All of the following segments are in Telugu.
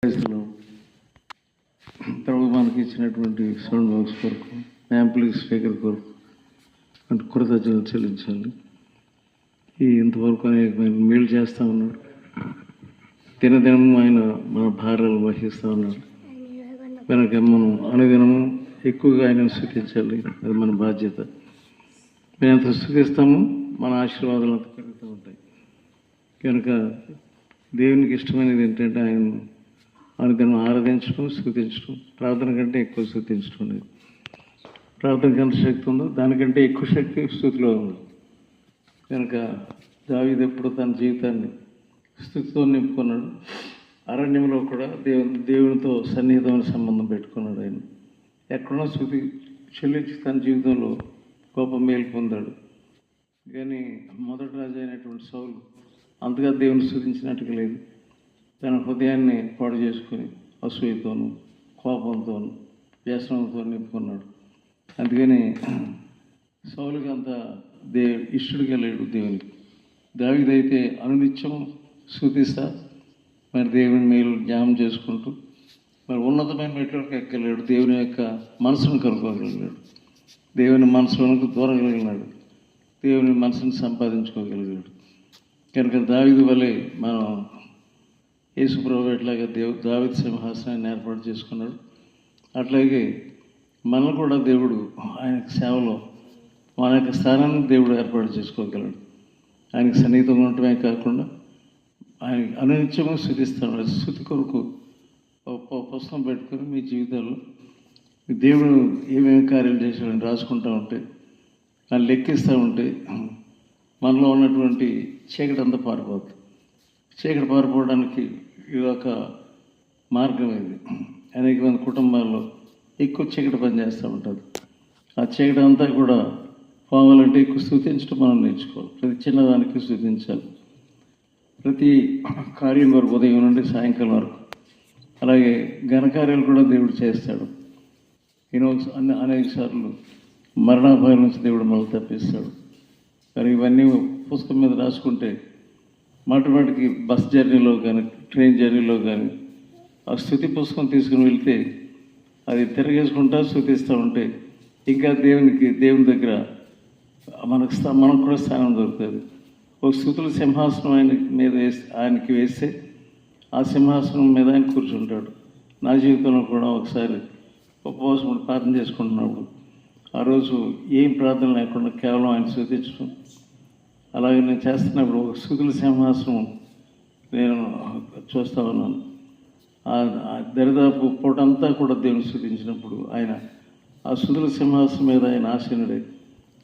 వయసులో ప్రభు మనకి ఇచ్చినటువంటి సౌండ్ బాక్స్ కొరకు, యాంప్లి స్పీకర్ కొరకు అంటే కృతజ్ఞతలు చెల్లించాలి. ఇంతవరకు అనేకమైన మేలు చేస్తూ ఉన్నాడు. దినదినము ఆయన మన భార్యలు వహిస్తూ ఉన్నాడు. కనుక మనం అనుదినము ఎక్కువగా ఆయన స్థుతించాలి. అది మన బాధ్యత. మేము ఎంత స్థుతిస్తామో మన ఆశీర్వాదాలు అంత పెరుగుతూ ఉంటాయి. కనుక దేవునికి ఇష్టమైనది ఏంటంటే ఆయన అనుదినం ఆరాధించడం, స్థుతించడం. ప్రార్థన కంటే ఎక్కువ స్థుతించడం లేదు. ప్రార్థనకి ఎంత శక్తి ఉందో దానికంటే ఎక్కువ శక్తి స్థుతిలో ఉంది. కనుక దావీదు ఎప్పుడు తన జీవితాన్ని స్థుతితో నింపుకున్నాడు. అరణ్యంలో కూడా దేవునితో సన్నిహితమైన సంబంధం పెట్టుకున్నాడు. ఆయన ఎక్కడో స్థుతి చెల్లించి తన జీవితంలో గొప్ప మేలు పొందాడు. కానీ మొదటి రాజు అయినటువంటి సౌలు అంతగా దేవుని స్థుతించినట్టుగా లేదు. తన హృదయాన్ని పాడు చేసుకుని అసూయతోనూ, కోపంతోనూ, వ్యసనంతో నింపుకున్నాడు. అందుకని సౌలుకి అంత ఇష్టడుగా లేడు దేవునికి. దావీదైతే అనునిత్యం స్తుతిస్తా మరి దేవుని మేలు జ్ఞాపం చేసుకుంటూ మరి ఉన్నతమైన మెట్లకు ఎక్కలేడు. దేవుని యొక్క మనసును కనుక్కోగలిగాడు. దేవుని మనసులోనికి దూరగలిగినాడు. దేవుని మనసును సంపాదించుకోగలిగాడు. కనుక దావీదు వలె మనం యేసుప్రభు ఎట్లాగా దావీదు సింహాసనాన్ని ఏర్పాటు చేసుకున్నాడు, అట్లాగే మనల్ని కూడా దేవుడు ఆయన సేవలో మన యొక్క స్థానాన్ని దేవుడు ఏర్పాటు చేసుకోగలడు. ఆయనకు సన్నిహితంగా ఉండటమే కాకుండా ఆయన అనునిత్యము స్థుతిస్తాడు. స్థుతి కొరకు పుస్తకం పెట్టుకొని మీ జీవితాల్లో దేవుడు ఏమేమి కార్యాలు చేశాడని రాసుకుంటూ ఉంటే, ఆయన లెక్కిస్తూ ఉంటే మనలో ఉన్నటువంటి చీకటి అంతా పారిపోతుంది. చీకటి పారిపోవడానికి ఇది ఒక మార్గం. ఇది అనేక మంది కుటుంబాల్లో ఎక్కువ చీకటి పని చేస్తూ ఉంటుంది. ఆ చీకటి అంతా కూడా పోవాలంటే ఎక్కువ స్థుతించడం మనం నేర్చుకోవాలి. ప్రతి చిన్నదానికి స్థుతించాలి. ప్రతి కార్యం వరకు ఉదయం నుండి సాయంకాలం వరకు. అలాగే ఘనకార్యాలు కూడా దేవుడు చేస్తాడు. అనేక సార్లు మరణాభాయం నుంచి దేవుడు మనల్ని తప్పిస్తాడు. కానీ ఇవన్నీ పుస్తకం మీద రాసుకుంటే మాటికి బస్ జర్నీలో కానీ, ట్రైన్ జర్నీలో కానీ ఆ స్థుతి పుస్తకం తీసుకుని వెళ్తే అది తిరగేసుకుంటా స్థుతిస్తూ ఉంటే ఇంకా దేవుని దగ్గర మనకు కూడా స్థానం దొరుకుతుంది. ఒక స్థుతుల సింహాసనం ఆయనకి వేస్తే ఆ సింహాసనం మీద ఆయన కూర్చుంటాడు. నా జీవితంలో కూడా ఒకసారి ఉపవాసం ప్రార్థన చేసుకుంటున్నప్పుడు ఆ రోజు ఏం ప్రార్థన లేకుండా కేవలం ఆయన స్థుతించడం, అలాగే నేను చేస్తున్నప్పుడు ఒక స్థుతుల సింహాసనం నేను చూస్తూ ఉన్నాను. దరిదాపు పూటంతా కూడా దేవుని స్థుతించినప్పుడు ఆయన ఆ స్థుతుల సింహాసనం మీద ఆయన ఆసీనుడే.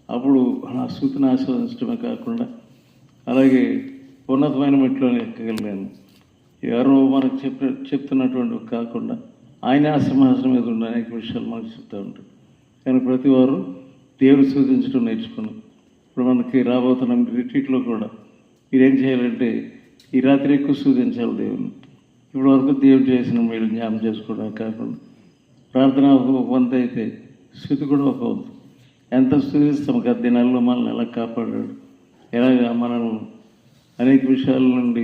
అప్పుడు ఆ స్థుతిని ఆస్వాదించడమే కాకుండా అలాగే ఉన్నతమైన మెట్లో ఎక్కగలిగాను. ఎవరో మనకు చెప్తున్నటువంటి కాకుండా ఆయన ఆ సింహాసనం మీద ఉన్న అనేక విషయాలు మనకు చెప్తూ ఉంటారు. కానీ ప్రతి వారు దేవుని స్థుతించడం నేర్చుకున్నాం. ఇప్పుడు మనకి రాబోతున్న రిట్రీట్లో కూడా మీరేం చేయాలంటే ఈ రాత్రి ఎక్కువ స్థుతించాలి దేవుని. ఇప్పటి వరకు దేవుడు చేసిన మీరు జ్ఞాపం చేసుకోవడం కాకుండా ప్రార్థన ఒక వంతు అయితే స్థుతి కూడా ఒక వంతు. ఎంత స్థుతిస్తాం గత దినాల్లో మనల్ని ఎలా కాపాడాడు, ఎలాగ మనల్ని అనేక విషయాల నుండి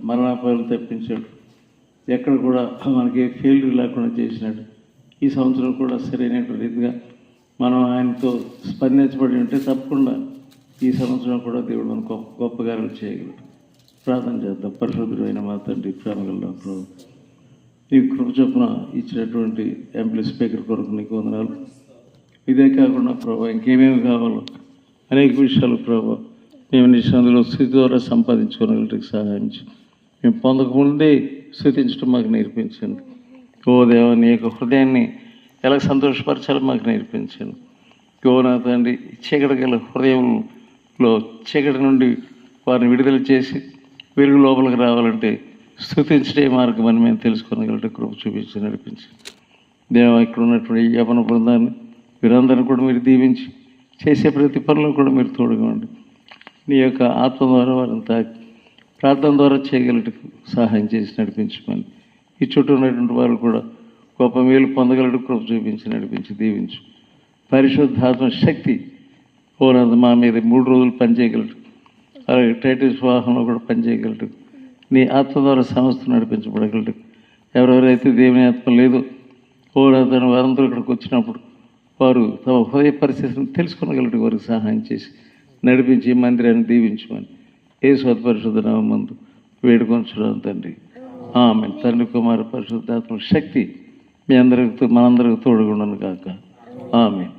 మరణాపాయాలు తప్పించాడు, ఎక్కడ కూడా మనకి ఫెయిల్యూర్ లేకుండా చేసినాడు. ఈ సంవత్సరం కూడా సరైన రీతిగా మనం ఆయనతో స్పందించబడి ఉంటే తప్పకుండా ఈ సంవత్సరం కూడా దేవుడు మనకు గొప్పగా చేయగలడు. ప్రార్థన చేద్దాం. పరిశుద్ధుడు అయిన మా తండ్రి, ప్రేమగల ప్రభు, నీ కృప చొప్పున ఇచ్చినటువంటి యాంప్లి స్పీకర్ కొరకు నీకు వందనాలు. ఇదే కాకుండా ప్రభు ఇంకేమేమి కావాలో అనేక విషయాలు ప్రభు మేము నీ సందులో స్థితి ద్వారా సంపాదించుకోగలిగితే సహాయం చేయండి. మేము పొందకముందే స్థుతించడం మాకు నేర్పించండి. ఓ దేవ, నీ యొక్క హృదయాన్ని ఎలా సంతోషపరచాలో మాకు నేర్పించండి. ఓ నా తండ్రి, చీకటి గల హృదయంలో చీకటి నుండి వారిని విడుదల చేసి వెలుగు లోపలికి రావాలంటే స్థుతించడే మార్గం అని మేము తెలుసుకోగలిగితే కృప చూపించి నడిపించి దేవ, ఇక్కడ ఉన్నటువంటి యవన బృందాన్ని వీరందరినీ కూడా మీరు దీవించి చేసే ప్రతి పనిలో కూడా మీరు తోడుగా ఉండి నీ యొక్క ఆత్మ ద్వారా వారిని తాకి ప్రార్థన ద్వారా చేయగలటకు సహాయం చేసి నడిపించమని, ఈ చుట్టూ ఉన్నటువంటి వారు కూడా గొప్ప మేలు పొందగలడు కృప చూపించి నడిపించి దీవించు. పరిశుద్ధాత్మ శక్తి ఓనంత మా మీద 3 రోజులు పనిచేయగలడు. అలాగే టైటిల్స్ వాహనంలో కూడా పనిచేయగలడు. నీ ఆత్మ ద్వారా సంస్థ నడిపించబడగలడు. ఎవరెవరైతే దేవుని ఆత్మ లేదో పోరాదని వారందరూ ఇక్కడికి వచ్చినప్పుడు వారు తమ హృదయ పరిస్థితిని తెలుసుకునగలటి వారికి సహాయం చేసి నడిపించి మందిరాన్ని దీవించమని యేసు పరిశుద్ధ నామమున వేడుకొంచున్నాను తండ్రి. ఆమేన్. తండ్రి కుమార పరిశుద్ధాత్మ శక్తి మీ అందరికి మనందరికి తోడుగుండును గాక. ఆమేన్.